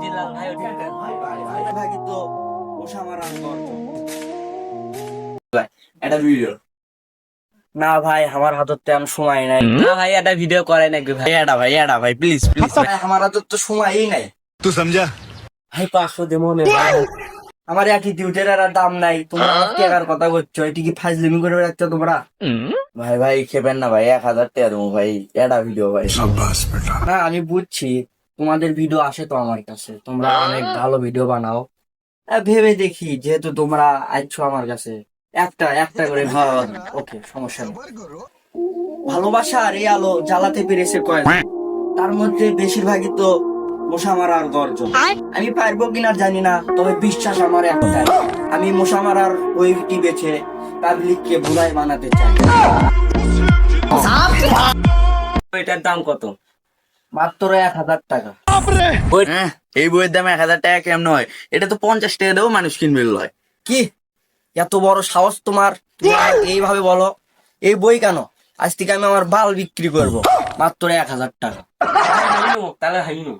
জিলাল ভাই ওঠেন ভাই কিন্তু ওষা মারার গর্জন একটা ভিডিও না ভাই আমার হাতত তেমন সময় নাই না ভাই একটা ভিডিও করে নাকি ভাই এডা ভাই প্লিজ প্লিজ আমার হাতত তো সময়ই নাই तू समझा। ভাই 500 দে মনে ভাই আমার অ্যাটিটিউডের আর দাম নাই তোমরা আমার টাকার কথা বলছো এটি কি ফাজলিমি করে রাখছো তোমরা ভাই ভাই খেবেন না ভাই 1000 টাকা দেবো ভাই এটা ভিডিও ভাই शाबाश बेटा। না আমি বুঝছি তোমাদের ভিডিও আসে তো আমার কাছে তোমরা অনেক ভালো ভিডিও বানাও ভেবে দেখি যেহেতু তোমরা আইছো আমার কাছে একটা একটা করে ভালো ওকে সমস্যা নেই ভালোবাসা আর এই আলো জ্বালাতে পেরেছে কয়েক তার মধ্যে বেশিরভাগই তো মশা মারার গর্জন আমি পারবো কিনা জানি না তবে বিশ্বাস আমার একটাই আমি মশা মারার ওইটি বেছে পাবলিককে ভুলাই বানাতে চাই এটার দাম কত মাত্র 1000 টাকা হ্যাঁ, এই বইয়ের দাম 1000 টাকা কেমন হয়? এটা তো 50 টাকা দেবো মানুষ কিনবে লয়। কি এত বড় সাহস তোমার তুমি আমাকে এইভাবে বলো এই বই কেন আজ থেকে আমি আমার বাল বিক্রি করব মাত্র 1000 টাকা তাহলে হাইনো